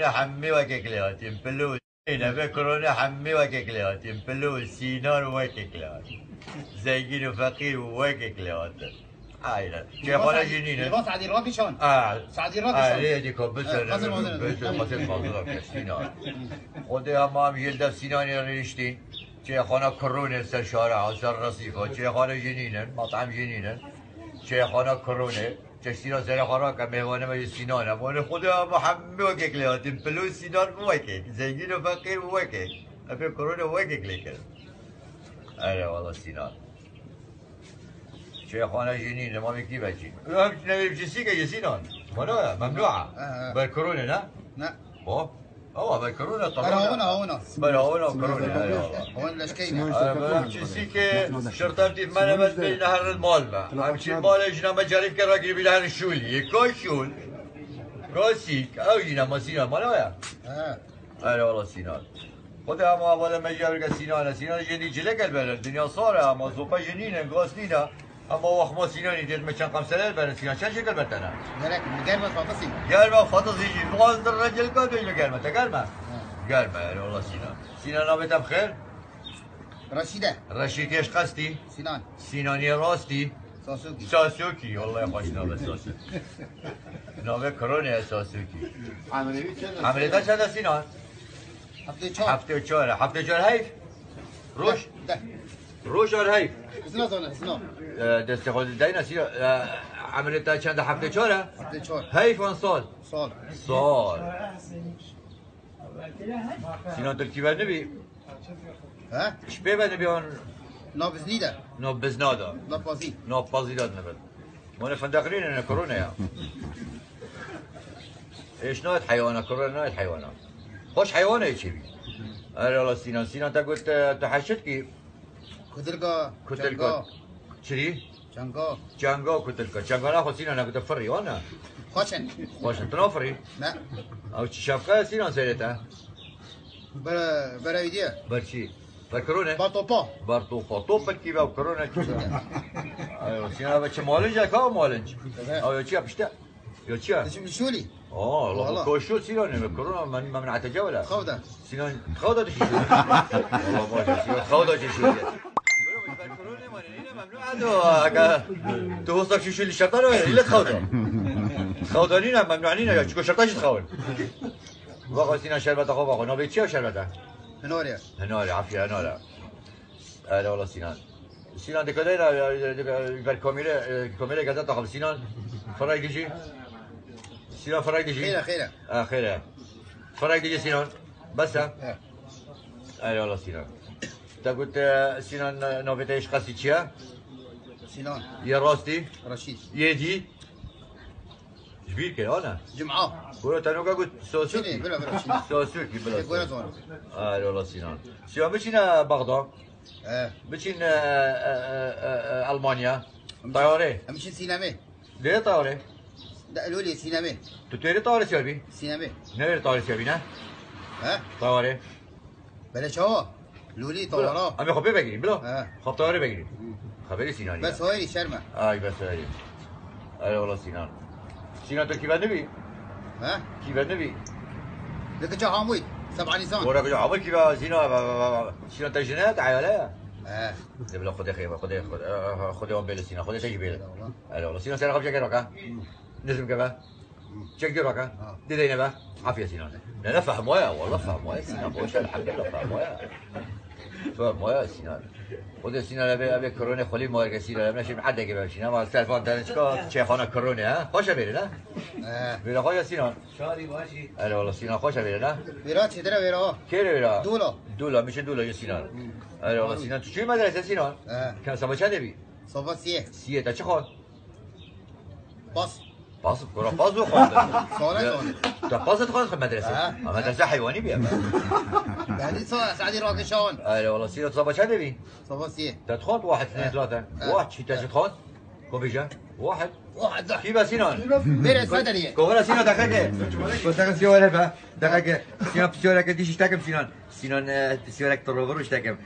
حمي وكيكلياتين فلوس هنا بكورونا حمي وكيكلياتين فلوس سينار وكيكليات زيجين وفقير وكيكليات هاي شيخونا جنينه لباس سعدي الراقي شلون؟ سعدي الراقي شلون؟ ليه دي كوب بس قصد موضوع سينار خدي همام يلدا سيناني ريشتين شيخونا كورونا سر شارع سر رصيفه شيخونا جنينه مطعم جنينه شيخونا كورونا چشتینا سر خورا که مهمانه ما سینانه مانه خدا محمد وکیک لیاتیم فلوس سینان وکیک زنگین و فقیر وکیک افی کرونا وکیک لیکن اره والله سینان شيخوانا جنين ما مكتي بچين نبي بجسيكا يا سينان منوع ممنوعه بالكورونا لا لا بالكورونا طبعا هنا هون كورونا هون لشكينا بجسيكا شرطتي ما بس نهر المال ما امشي المال اجنا ما جاريك راجل بلهر الشولي كوشول كوسيك او جنا ما سينان منوع اه والله سينان خدها ما ولا ما جابر سينان جني جلك البلد الدنيا صار ما زوبا جنين غاسلينا اما وقت ما سینانی دید مچن قمسله برن سینان چند شکل بتنه؟ گرمه فاطسی گرمه فاطسی مغاز در رجل کادو اینو گرمه تا گرمه؟ گرمه یعنی والله سینان نامت بخیر؟ رشید ايش قصدي؟ سینانی راستی؟ ساسوکی والله خوش نامه ساسوکی نامه کرونه ساسوکی عملیتا چند سینان؟ هفته و چهار حیف؟ روش هيف دست خود دينا سيرا عملتها چند هفته چهاره؟ هيف وان سال سينا تركي بعد نبي ها؟ شبيه بعد نبي اون نوبزنادا نوبازي داد نبت وانا فندقرين انا كورونا يا ايش نوع حيوانات كورونا نوع حيوانات خوش حيوانه ايش بي اري والله سينا انت قلت تحشت كيف كتلقا شري؟ جانغا كتلقا جانغا لا خسينا انا كنت فري وانا خوشن تنافري؟ لا او شافقه سينا سيرتها برا فيديو برشي بالكورونا بارطوبا طوبا كيف او كورونا ايوه سينا بچ مالنج كا مالنج او يا بشتا يا شولي والله كوشول سينا كورونا من اتجاوله خوده سينا خوده تشي والله ما خوده تشي تو وصلك شو اللي شرطان ولا اللي تخوضه خوضانين ممنوعين يا شكو شرطاش تخون واقع سينا شربت اخو واقع نوبي تشي شربته هنوري عافيه هنوري لا والله سينان دكادينا يبر كوميله قاعده تاخذ سينان فراي ديجي سينان فراي ديجي خيره فراي ديجي سينان بس لا والله سينان انت قلت سينان نوبته ايش قصدي تشيا؟ يا راستي رشيد يدي جبير كده انا جمعه قلت انا قلت سوسوكي بلا سوسوكي بلا والله سينان بشينا بغداد بشين المانيا طياره امشي سينامي ليه طياره؟ لا قالوا لي سينامي تتوري طياره سيربي؟ سينامي نير طياره سيربي نه؟ طياره بلاش هو لولي طياره امي خبي بگیریم بلا خب طياره بگیریم خبری سینانی بس هاي شرمه بس هاي والله سينان تو كيف النبي؟ كيف النبي؟ لك جا عمود 7 نيسان ورا جا عمود كيف سينان تجنات عيالها بلا خذ اخي خذ يوم بيل سينان خذ تجي بيل والله سينان سير خبجه كروكا نزم كبا شك دروكا دينا با عافيه سينان لا فهم ويا والله فهم ويا سينان خوش الحمد لله فهم ويا سينان خود سينان ابي كورونا خلي مارك سينان ماشي حد يجيب سينان ما تلفون دانشكا شيخانا كورونا خوش بيري لا بيرا خوش سينان شاري باشي والله سينان خوش بيري لا بيرا چدرا بيرا كيري بيرا دولا مش دولا يا سينان والله سينان تو چه مدرسه سينان كان سبا چند بي سبا سیه تا چه خون باص كرة باص وخوض باص تخوض في المدرسة مدرسة حيواني بيها بعدين سعدي راقي شلون والله سيرة صبا شنو بي صبا سيه تدخل 1 2 3 واحد شي تدخل كوبيجا واحد ضحك كيف سينان ميرس بدري كولا سينان دقيقة كنت سيوله با دقيقة سينان بسيولك ديش اشتكم سينان سيرك تروفر اشتكم